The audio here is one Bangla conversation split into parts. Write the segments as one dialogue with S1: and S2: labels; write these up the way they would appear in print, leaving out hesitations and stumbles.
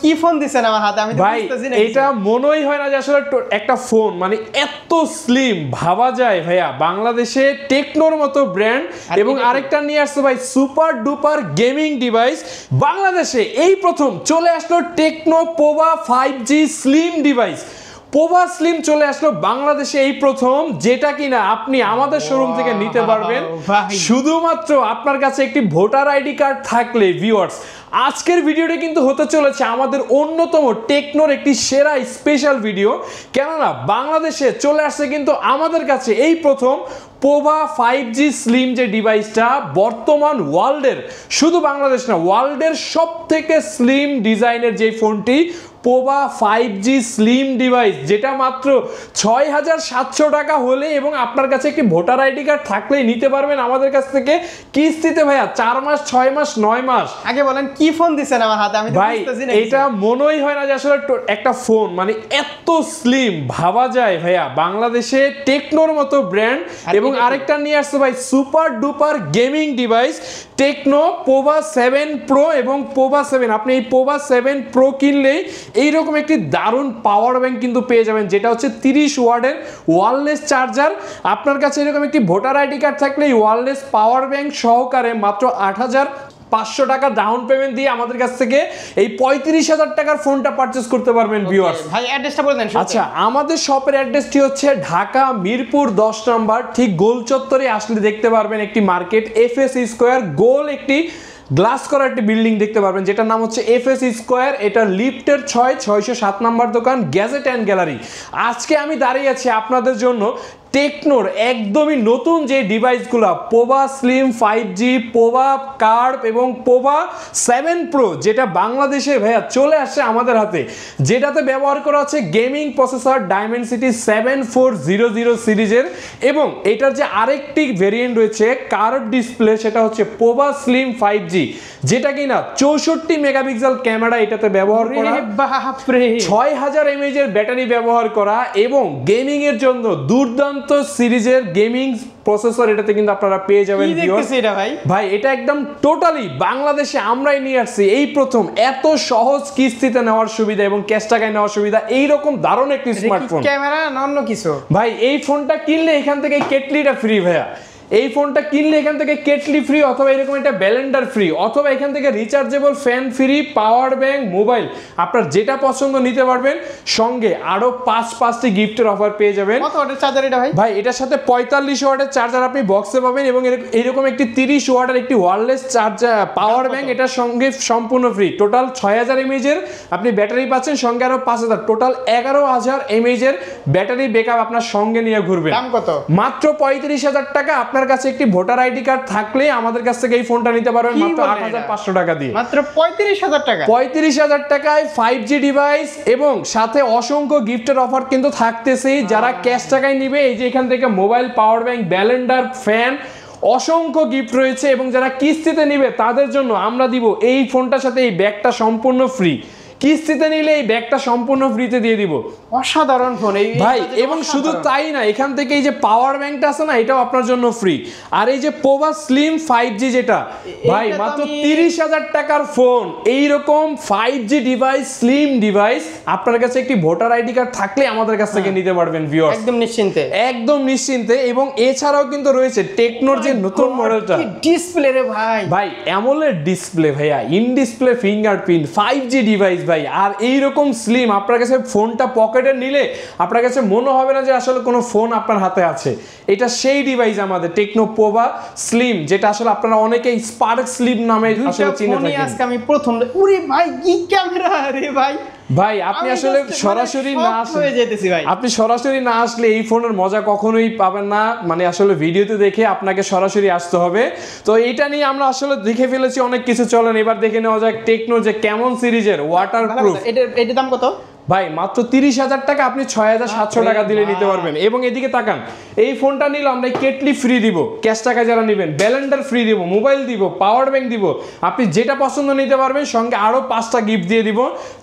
S1: কি ফোন দিছেন আমার হাতে আমি তো বুঝতেছি না
S2: এটা মনেই হয় না যে আসলে একটা ফোন মানে এত স্লিম ভাবা যায় ভাইয়া বাংলাদেশে টেকনোর মতো ব্র্যান্ড এবং আরেকটা নিয়ে আসছে ভাই সুপার ডুপার গেমিং ডিভাইস বাংলাদেশে এই প্রথম চলে আসলো techno Pova 5G slim device Pova slim চলে আসলো বাংলাদেশে এই প্রথম যেটা কিনা আপনি আমাদের শোরুম থেকে নিতে পারবেন শুধুমাত্র আপনার কাছে একটি ভোটার আইডি কার্ড থাকলে ভিউয়ার্স আজকের ভিডিওটা কিন্তু হতে চলেছে আমাদের অন্যতম টেকনোর একটি সেরা স্পেশাল ভিডিও কেননা বাংলাদেশে চলে আসছে কিন্তু আমাদের কাছে এই প্রথম পোভা 5G স্লিম যে ডিভাইসটা বর্তমান ওয়ার্ল্ডের শুধু বাংলাদেশ না ওয়ার্ল্ডের সবথেকে স্লিম ডিজাইনের যে ফোনটি পোভা 5G স্লিম ডিভাইস যেটা মাত্র ৬৭০০ টাকা হলে এবং আপনার কাছে একটি ভোটার আইডি কার্ড থাকলেই নিতে পারবেন আমাদের কাছ থেকে কিস্তিতে ভাইয়া 4 মাস 6 মাস 9 মাস
S1: আগে বলেন কি ফোন দিছেন আমার হাতে আমি তো বুঝতেছি না
S2: এটা মনেই হয় না যে আসলে একটা ফোন মানে এত স্লিম ভাবা যায় ভাইয়া বাংলাদেশে টেকনোর মতো ব্র্যান্ড এবং আরেকটা নিয়ে আসছে ভাই super duper gaming device techno Pova 7 pro এবং পোভা 7 আপনি এই পোভা 7 প্রো কিনলেই এইরকম একটি দারুণ পাওয়ার ব্যাংক কিন্তু পেয়ে যাবেন যেটা হচ্ছে 30 ওয়াটের ওয়্যারলেস চার্জার আপনার কাছে এরকম একটি ভোটার আইডি কার্ড থাকলে এই ওয়্যারলেস পাওয়ার ব্যাংক সহকারে মাত্র ৮৫০০ টাকা ডাউন পেমেন্ট দিয়ে আমাদের কাছ থেকে এই ৩৫,০০০ টাকার ফোনটা পারচেজ করতে পারবেন ভিউয়ার্স
S1: ভাই অ্যাড্রেসটা বলে দেন
S2: আচ্ছা আমাদের শপের অ্যাড্রেসটি হচ্ছে ঢাকা মিরপুর 10 নম্বর ঠিক গোল চত্বরে আসলে দেখতে পারবেন একটি মার্কেট FS স্কয়ার গোল একটি গ্লাস করা একটি বিল্ডিং দেখতে পারবেন যেটার নাম হচ্ছে FS স্কয়ার এটা লিফটের 607 নম্বর দোকান গ্যাজেট অ্যান্ড গ্যালারি আজকে আমি দাঁড়িয়ে আছি আপনাদের জন্য টেকনোর একদমই নতুন যে ডিভাইসগুলো Pova slim 5G Pova curve এবং পোভা 7 প্রো যেটা বাংলাদেশে ভাইয়া চলে আসছে আমাদের হাতে যেটাতে ব্যবহার করা হচ্ছে গেমিং প্রসেসর ডাইমেনসিটি 7400 সিরিজের এবং এটার যে আরেকটি ভেরিয়েন্ট রয়েছে কার্ভ ডিসপ্লে সেটা হচ্ছে পোভা স্লিম 5G যেটা কিনা 64 মেগাপিক্সেল ক্যামেরা এটাতে ব্যবহার করা 6000 mAh এর ব্যাটারি ব্যবহার করা এবং গেমিং এর জন্য দুর্দান্ত সিরিজের গেমিং প্রসেসর এটাতে কিন্তু আপনারা পেয়ে যাবেন ভাই এটা একদম টোটালি বাংলাদেশে আমরাই নিয়ে আসছি এই প্রথম এত সহজ কিস্তিতে নেওয়ার সুবিধা এবং ক্যাশ টাকায় নেওয়ার সুবিধা এইরকম দারুণ একটি স্মার্টফোন
S1: ক্যামেরা না অন্য কিছু
S2: ভাই এই ফোনটা কিনলে এখান থেকে কেটলিটা ফ্রি ভাইয়া এই ফোনটা কিনলে এখান থেকে কেটলি ফ্রি অথবা এরকম একটা ব্যালেন্ডার ফ্রি অথবা এখান থেকে rechargeable fan free power bank mobile আপনার যেটা পছন্দ নিতে পারবেন সঙ্গে আরো 5টি গিফটের অফার পেয়ে যাবেন
S1: কত ওয়াটের চার্জার এটা ভাই
S2: এটার সাথে 45 ওয়াটের চার্জার আপনি বক্সে পাবেন এবং এরকম একটি 30 ওয়াটের একটি ওয়্যারলেস চার্জার পাওয়ার ব্যাংক এটার সঙ্গে সম্পূর্ণ ফ্রি টোটাল 6000 mAh এর আপনি ব্যাটারি পাচ্ছেন সঙ্গে আরো 5000 টোটাল 11000 mAh এর ব্যাটারি ব্যাকআপ আপনার সঙ্গে নিয়ে ঘুরবেন
S1: দাম কত
S2: মাত্র ৩৫,০০০ টাকা আপনার কাছে একটি ভোটার আইডি কার্ড থাকলে আমাদের কাছ থেকে এই ফোনটা নিতে পারবেন মাত্র ৮৫০০ টাকা দিয়ে
S1: মাত্র ৩৫,০০০ টাকা
S2: ৩৫,০০০ টাকায় 5G ডিভাইস এবং সাথে অসংখ্য গিফটের অফার কিন্তু থাকতেছেই যারা ক্যাশ টাকায় নিবে এই যে এখান থেকে মোবাইল পাওয়ার ব্যাংক ব্যালেন্ডার ফ্যান অসংখ্য গিফট রয়েছে এবং যারা কিস্তিতে নিবে তাদের জন্য আমরা দিব এই ফোনটার সাথে এই ব্যাগটা সম্পূর্ণ ফ্রি কিস্তিতে নিলে এই ব্যাগটা সম্পূর্ণ ফ্রিতে দিয়ে দিব
S1: অসাধারণ ফোন এই
S2: ভাই এবং শুধু তাই না এখান থেকে এই যে পাওয়ার ব্যাংকটা আছে না এটাও আপনার জন্য ফ্রি আর এই যে পোভা স্লিম 5G যেটা ভাই মাত্র ৩০,০০০ টাকার ফোন এই রকম 5G ডিভাইস স্লিম ডিভাইস আপনার কাছে একটি ভোটার আইডি কার্ড থাকলে আমাদের কাছ থেকে নিতে পারবেন ভিউয়ার্স একদম নিশ্চিন্তে এবং এছাড়াও কিন্তু রয়েছে টেকনোর যে নতুন মডেলটা
S1: ডিসপ্লে রে ভাই
S2: অ্যামোলেড ডিসপ্লে ভাইয়া in display fingerprint 5G device ভাই আর এই রকম স্লিম আপনার কাছে ফোনটা পকেটে নিলে আপনার কাছে মনে হবে না যে আসলে কোনো ফোন আপনার হাতে আছে এটা সেই ডিভাইস আমাদের টেকনো পোভা স্লিম যেটা আসলে আপনারা অনেকেই স্পার্ক স্লিম নামে আসলে চিনে থাকেন
S1: আজকে আমি প্রথম ওরে ভাই কি ক্যামেরা রে ভাই
S2: আপনি আসলে সরাসরি না আসলে আপনি সরাসরি না আসলে এই ফোনের মজা কখনোই পাবেন না মানে আসলে ভিডিওতে দেখে আপনাকে সরাসরি আসতে হবে তো এটা নিয়ে আমরা আসলে দেখে ফেলেছি অনেক কিছু চলেন এবার দেখে নেওয়া যাক টেকনো যে কেমন সিরিজের ওয়াটারপ্রুফ
S1: এটার দাম কত
S2: ভাই মাত্র ৩০,০০০ টাকা আপনি ৬৭০০ টাকা দিলে নিতে পারবেন এবং এদিকে তাকান এই ফোনটা নিলে আমরা কেটলি ফ্রি দিব ক্যাশ টাকা যারা নেবেন ব্যালেন্ডার ফ্রি দিব মোবাইল দিব পাওয়ার ব্যাংক দিব আপনি যেটা পছন্দ নিতে পারবেন সঙ্গে আরো 5টা গিফট দিয়ে দিব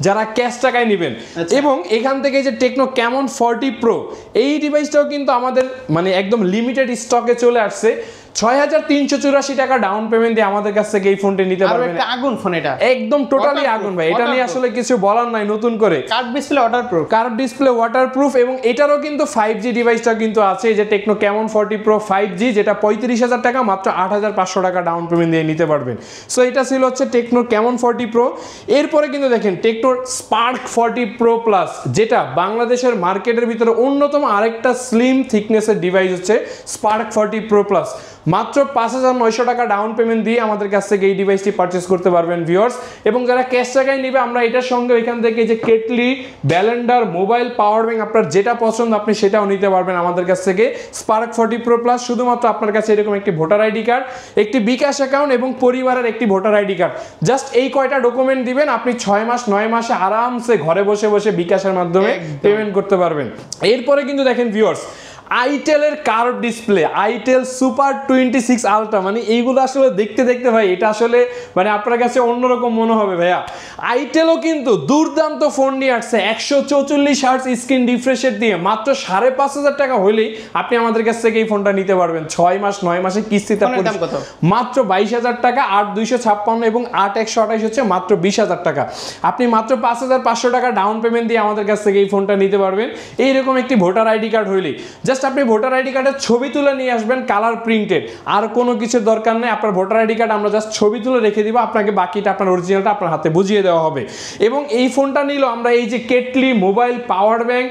S2: যারা ক্যাশ টাকায় নেবেন এবং এখান থেকে যে টেকনো ক্যামন 40 প্রো এই ডিভাইসটাও কিন্তু আমাদের মানে একদম লিমিটেড স্টকে চলে আসছে 6,384 টাকা ডাউন পেমেন্ট দিয়ে আমাদের কাছ থেকে এই ফোনটি নিতে
S1: আর
S2: পারবেন।
S1: একটা আগুন ফোন এটা
S2: একদম টোটালি আগুন ভাই, এটা নিয়ে আসলে কিছু বলার নাই নতুন করে।
S1: Curve display waterproof,
S2: curve display waterproof, এবং এটারও কিন্তু 5G ডিভাইসটা কিন্তু আছে, এই যে টেকনো ক্যামন 40 প্রো 5G, যেটা 35,000 টাকা মাত্র 8,500 টাকা ডাউন পেমেন্ট দিয়ে নিতে পারবেন। সো এটা ছিল হচ্ছে টেকনোর ক্যামন 40 প্রো। এরপরে কিন্তু দেখেন টেকনোর স্পার্ক 40 প্রো প্লাস, যেটা বাংলাদেশের মার্কেটের ভিতরে অন্যতম আরেকটা স্লিম থিকনেসের ডিভাইস হচ্ছে স্পার্ক 40 প্রো প্লাস। মাত্র 5,900 টাকা ডাউন পেমেন্ট দিয়ে আমাদের কাছ থেকে এই ডিভাইসটি পারচেস করতে পারবেন ভিউয়ার্স। এবং যারা ক্যাশ টাকায় নেবে, আমরা এটার সঙ্গে এখান থেকে যে কেটলি, ব্যালেন্ডার, মোবাইল, পাওয়ার ব্যাংক, আপনার যেটা পছন্দ আপনি সেটাও নিতে পারবেন আমাদের কাছ থেকে। স্পার্ক 40 প্রো প্লাস শুধুমাত্র আপনার কাছে এরকম একটি ভোটার আইডি কার্ড, একটি বিকাশ অ্যাকাউন্ট এবং পরিবারের একটি ভোটার আইডি কার্ড, জাস্ট এই কয়টা ডকুমেন্ট দিবেন, আপনি 6 মাস 9 মাসে আরামসে ঘরে বসে বসে বিকাশের মাধ্যমে পেমেন্ট করতে পারবেন। এরপরে কিন্তু দেখেন ভিউয়ার্স, আইটেলের curve display, itel super 26 ultra, মানে এইগুলো আসলে দেখতে দেখতে ভাই এটা আসলে মানে আপনার কাছে অন্যরকম মনে হবে ভাইয়া। আইটেলও কিন্তু দুর্দান্ত ফোন নিয়ে আসছে 144 হার্টজ স্ক্রিন রিফ্রেশ রেট দিয়ে, মাত্র 5,500 টাকা হলেই আপনি আমাদের কাছ থেকে এই ফোনটা নিতে পারবেন। 6 মাস 9 মাসে কিস্তিতে মাত্র 22,000 টাকা, 8,256 এবং 8,128 হচ্ছে মাত্র 20,000 টাকা। আপনি মাত্র 5,500 টাকা ডাউন পেমেন্ট দিয়ে আমাদের কাছ থেকে এই ফোনটা নিতে পারবেন। এইরকম একটি ভোটার আইডি কার্ড হইলেই, জাস্ট আপনি ভোটার আইডি কার্ডের ছবি তুলে নিয়ে আসবেন, কালার প্রিন্টেড, আর কোনো কিছুর দরকার নেই। আপনার ভোটার আইডি কার্ড আমরা জাস্ট ছবি তুলে রেখে দিব, আপনাকে বাকিটা আপনার অরিজিনালটা আপনার হাতে বুঝিয়ে দেওয়া হবে। এবং এই ফোনটা নিল আমরা এই যে কেটলি, মোবাইল, পাওয়ার ব্যাংক,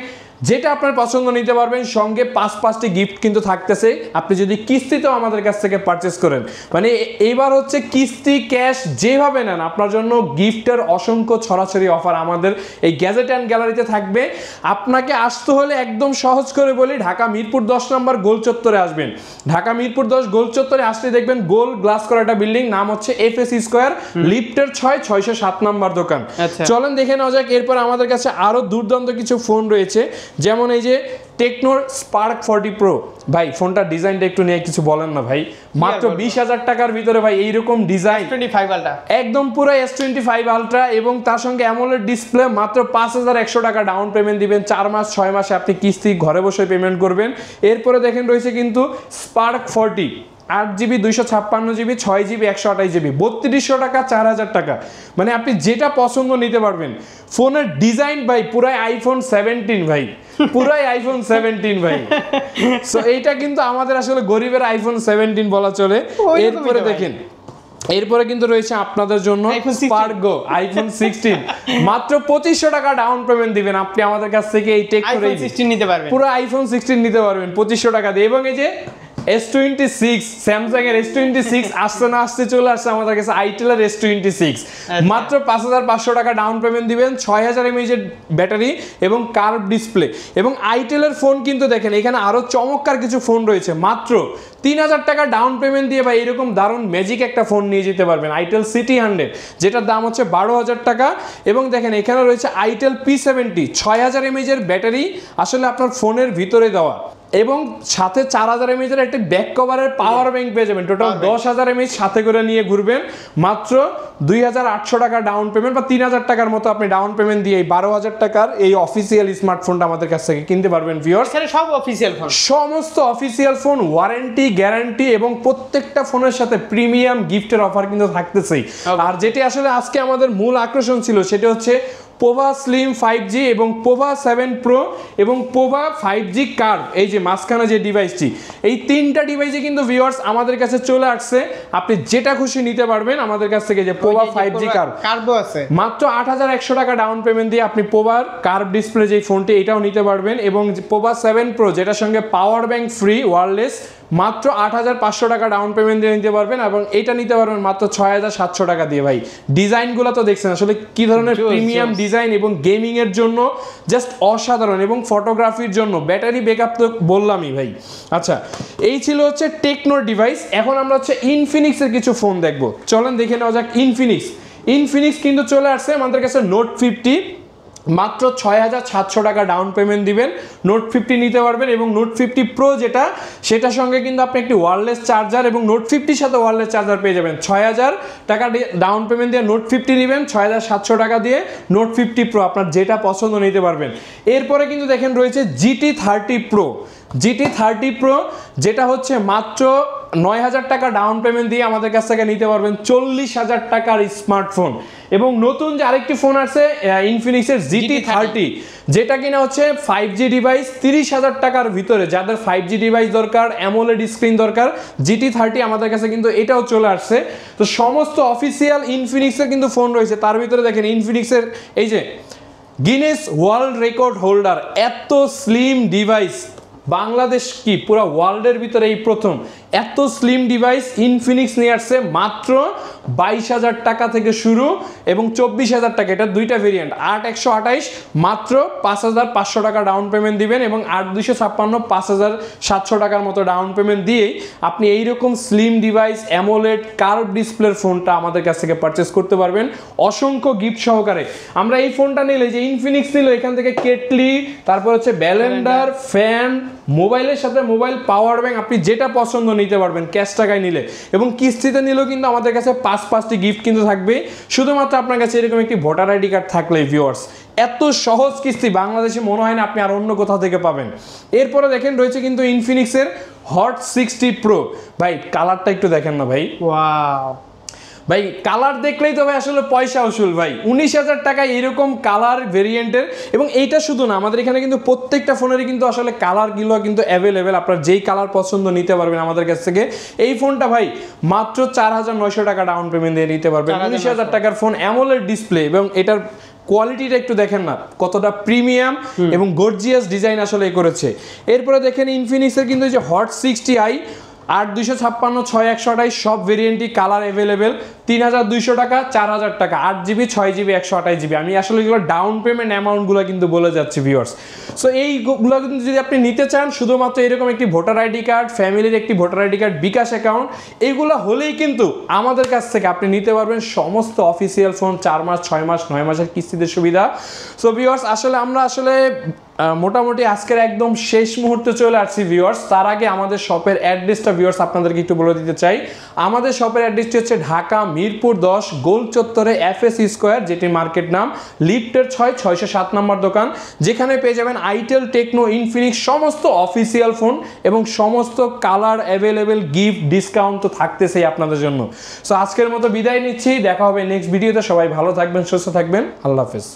S2: যেটা আপনার পছন্দ নিতে পারবেন, সঙ্গে 5টি গিফট কিন্তু থাকতেছে আপনি যদি কিস্তিতেও আমাদের কাছ থেকে পারচেস করেন। মানে এইবার হচ্ছে কিস্তি, ক্যাশ যেভাবে নেন, আপনার জন্য গিফটের অসংখ্য ছড়াছড়ি অফার আমাদের এই গ্যাজেট অ্যান্ড গ্যালারিতে থাকবে। আপনাকে আসতে হলে একদম সহজ করে বলি, ঢাকা মিরপুর 10 নম্বর গোল চত্বরে আসবেন। ঢাকা মিরপুর 10 গোল চত্বরে আসলে দেখবেন গোল গ্লাস করা একটা বিল্ডিং, নাম হচ্ছে FS স্কয়ার, লিফটের 607 নম্বর দোকান। চলেন দেখে নেওয়া যাক। এরপর আমাদের কাছে আরো দুর্দান্ত কিছু ফোন রয়েছে, যেমন এই যে টেকনোর স্পার্ক 40 প্রো। ভাই ফোনটার ডিজাইনটা একটু নিয়ে কিছু বলেন না ভাই, মাত্র 20,000 টাকার ভিতরে ভাই এইরকম ডিজাইন,
S1: S25 আলট্রা,
S2: একদম পুরো S25 আলট্রা, এবং তার সঙ্গে অ্যামোলেড ডিসপ্লে। মাত্র 5,100 টাকা ডাউন পেমেন্ট দিবেন, 4 মাস 6 মাসে আপনি কিস্তি ঘরে বসে পেমেন্ট করবেন। এরপরে দেখেন রয়েছে কিন্তু spark 40, 8GB 256GB 6GB 128GB, 3200 টাকা, 4,000 টাকা, মানে আপনি যেটা পছন্দ নিতে পারবেন। ফোনের ডিজাইন ভাই পুরাই আইফোন 17 ভাই, পুরাই আইফোন 17 ভাই। সো এইটা কিন্তু আমাদের আসলে গরিবের আইফোন 17 বলা চলে। এরপরে দেখেন, এরপরে কিন্তু রয়েছে আপনাদের জন্য স্পার্গো আইফোন 16, মাত্র 2500 টাকা ডাউন পেমেন্ট দিবেন, আপনি আমাদের কাছ থেকে এই টেকনোর
S1: 16 নিতে পারবেন,
S2: পুরো আইফোন 16 নিতে পারবেন 2500 টাকা দিয়ে। এবং এই যে S26, স্যামসাং এর S26 আসতে না আসতে চলে আসছে আমাদের কাছে আইটেলের S26, মাত্র 5,500 টাকা ডাউন পেমেন্ট দিবেন, 6,000 mAh এর ব্যাটারি এবং কার্ভ ডিসপ্লে। এবং আইটেলের ফোন কিন্তু দেখেন এখানে আরো চমৎকার কিছু ফোন রয়েছে, মাত্র 3,000 টাকা ডাউন পেমেন্ট দিয়ে ভাই এরকম দারুণ ম্যাজিক একটা ফোন নিয়ে যেতে পারবেন, আইটেল সিটি 100, যেটার দাম হচ্ছে 12,000 টাকা। এবং দেখেন এখানে রয়েছে আইটেল P70, 6,000 mAh এর ব্যাটারি আসলে আপনার ফোনের ভিতরে দেওয়া, এবং সাথে 4,000 mAh এর একটা ব্যাক কভারের পাওয়ার ব্যাংক পেয়ে যাবেন। টোটাল 10,000 mAh সাথে করে নিয়ে ঘুরবেন, মাত্র 2,800 টাকা ডাউন পেমেন্ট বা 3,000 টাকার মতো আপনি ডাউন পেমেন্ট দিয়ে 12,000 টাকার এই অফিসিয়াল স্মার্টফোনটা আমাদের কাছ থেকে কিনতে পারবেন ভিউয়ার্স।
S1: এখানে সব অফিসিয়াল ফোন,
S2: সমস্ত অফিসিয়াল ফোন, ওয়ারেন্টি, গ্যারান্টি, এবং প্রত্যেকটা ফোনের সাথে প্রিমিয়াম গিফটের অফার কিন্তু থাকতেছেই। আর যেটি আসলে আজকে আমাদের মূল আকর্ষণ ছিল সেটা হচ্ছে পোভা স্লিম 5G এবং পোভা 7 প্রো এবং পোভা 5G কার্ভ, এই যে মাঝখানে যে ডিভাইসটি, এই তিনটা ডিভাইসে কিন্তু ভিউয়ার্স আমাদের কাছে চলে আসছে। আপনি যেটা খুশি নিতে পারবেন আমাদের কাছ থেকে। যে পোভা 5G কার্ভ
S1: আছে,
S2: মাত্র 8,100 টাকা ডাউন পেমেন্ট দিয়ে আপনি পোভার কার্ভ ডিসপ্লে যে ফোনটি এটাও নিতে পারবেন। এবং পোভা 7 প্রো, যেটার সঙ্গে পাওয়ার ব্যাংক ফ্রি ওয়্যারলেস, মাত্র 8,500 টাকা ডাউন পেমেন্ট দিয়ে নিতে পারবেন। এবং এটা নিতে পারবেন মাত্র 6,700 টাকা দিয়ে। ভাই ডিজাইনগুলো তো দেখছেন আসলে কি ধরনের প্রিমিয়াম ডিজাইন, এবং গেমিং এর জন্য জাস্ট অসাধারণ, এবং ফটোগ্রাফির জন্য, ব্যাটারি ব্যাকআপ তো বললামই ভাই। আচ্ছা, এই ছিল হচ্ছে টেকনোর ডিভাইস। এখন আমরা হচ্ছে ইনফিনিক্সের কিছু ফোন দেখবো, চলেন দেখে নেওয়া যাক। ইনফিনিক্স কিন্তু চলে আসছে আমাদের কাছে নোট 50, মাত্র 6,700 টাকা ডাউন পেমেন্ট দিবেন, নোট 50 নিতে পারবেন। এবং নোট 50 প্রো যেটা, সেটার সঙ্গে কিন্তু আপনি একটি ওয়্যারলেস চার্জার এবং নোট 50 সাথে ওয়্যারলেস চার্জার পেয়ে যাবেন। 6,000 টাকা ডাউন পেমেন্ট দিয়ে নোট 50 নেবেন, 6,700 টাকা দিয়ে নোট 50 প্রো আপনার যেটা পছন্দ নিতে পারবেন। এরপরে কিন্তু দেখেন রয়েছে GT30 প্রো, যেটা হচ্ছে মাত্র 9,000 টাকা ডাউন পেমেন্ট দিয়ে আমাদের কাছ থেকে নিতে পারবেন 40,000 টাকার স্মার্টফোন। এবং নতুন যে আরেকটি ফোন আছে ইনফিনিক্সের GT30, যেটা কিনা হচ্ছে 5G ডিভাইস 30,000 টাকার ভিতরে, যাদের 5G ডিভাইস দরকার, অ্যামোলেড স্ক্রিন দরকার, GT30 আমাদের কাছে কিন্তু এটাও চলে আসছে। তো সমস্ত অফিসিয়াল ইনফিনিক্সের কিন্তু ফোন রয়েছে। তার ভিতরে দেখেন ইনফিনিক্সের এই যে গিনেস ওয়ার্ল্ড রেকর্ড হোল্ডার, এত স্লিম ডিভাইস বাংলাদেশ কি পুরো ওয়ার্ল্ডের ভিতরে এই প্রথম এত স্লিম ডিভাইস ইনফিনিক্স নিয়ে আসছে মাত্র 22,000 টাকা থেকে শুরু এবং 24,000 টাকা, এটা দুইটা ভেরিয়েন্ট। 8/128 মাত্র 5,500 টাকা ডাউন পেমেন্ট দিবেন এবং 8/256 5,700 টাকার মতো ডাউন পেমেন্ট দিয়েই আপনি এইরকম স্লিম ডিভাইস অ্যামোলেড কার্ভ ডিসপ্লের ফোনটা আমাদের কাছ থেকে পারচেস করতে পারবেন অসংখ্য গিফট সহকারে। আমরা এই ফোনটা নিলে যে ইনফিনিক্স নিল, এখান থেকে কেটলি, তারপর হচ্ছে ব্যালেন্ডার, ফ্যান, মোবাইলের সাথে মোবাইল, পাওয়ার ব্যাংক, আপনি যেটা পছন্দ নিতে পারবেন ক্যাশ টাকায় নিলে। এবং কিস্তিতে নিলেও কিন্তু আমাদের কাছে 5টি গিফট কিন্তু থাকবে, শুধুমাত্র আপনার কাছে এরকম একটি ভোটার আইডি কার্ড থাকলে। ভিউয়ার্স, এত সহজ কিস্তি বাংলাদেশে মনে হয় না আপনি আর অন্য কোথাও থেকে পাবেন। এরপরে দেখেন রয়েছে কিন্তু ইনফিনিক্সের হট 60 প্রো। ভাই কালারটা একটু দেখেন না ভাই,
S1: ওয়াও
S2: ভাই কালার দেখলেই তো ভাই আসলে পয়সা উসুল ভাই। 19,000 টাকায় এরকম কালার ভেরিয়েন্টের, এবং এইটা শুধু না, আমাদের এখানে কিন্তু প্রত্যেকটা ফোনেরই কিন্তু আসলে কালারগুলো কিন্তু অ্যাভেলেবেল, আপনার যেই কালার পছন্দ নিতে পারবেন আমাদের কাছ থেকে। এই ফোনটা ভাই মাত্র 4,900 টাকা ডাউন পেমেন্ট দিয়ে নিতে পারবেন। 19,000 টাকার ফোন, অ্যামোলেড ডিসপ্লে, এবং এটার কোয়ালিটিটা একটু দেখেন না কতটা প্রিমিয়াম এবং গর্জিয়াস ডিজাইন আসলে করেছে। এরপরে দেখেন ইনফিনিক্সের কিন্তু যে হট 60i 8/256 6/128 সব ভেরিয়েন্টই কালার অ্যাভেলেবেল। 3,200 টাকা, 4,000 টাকা, 8GB 6GB 128GB। আমি আসলে এগুলো ডাউন পেমেন্ট অ্যামাউন্টগুলো কিন্তু বলে যাচ্ছি ভিউয়ার্স। সো এইগুলো কিন্তু যদি আপনি নিতে চান, শুধুমাত্র এরকম একটি ভোটার আইডি কার্ড, ফ্যামিলির একটি ভোটার আইডি কার্ড, বিকাশ অ্যাকাউন্ট, এগুলো হলেই কিন্তু আমাদের কাছ থেকে আপনি নিতে পারবেন সমস্ত অফিসিয়াল ফোন 4 মাস 6 মাস 9 মাসের কিস্তিতে সুবিধা। সো ভিউয়ার্স, আমরা আসলে মোটামুটি আজকের একদম শেষ মুহূর্তে চলে আসছি ভিউয়ার্স। তার আগে আমাদের শপের অ্যাড্রেসটা ভিউয়ার্স আপনাদেরকে একটু বলে দিতে চাই। আমাদের শপের অ্যাড্রেসটি হচ্ছে ঢাকা মিরপুর 10 গোল চত্বরে FS স্কোয়ার, যেটি মার্কেট নাম, লিফটের 607 নম্বর দোকান, যেখানে পেয়ে যাবেন আইটেল, টেকনো, ইনফিনিক্স সমস্ত অফিসিয়াল ফোন এবং সমস্ত কালার অ্যাভেলেবেল, গিফট ডিসকাউন্ট তো থাকতেছেই আপনাদের জন্য। সো আজকের মতো বিদায় নিচ্ছি, দেখা হবে নেক্সট ভিডিওতে। সবাই ভালো থাকবেন, সুস্থ থাকবেন, আল্লাহ হাফেজ।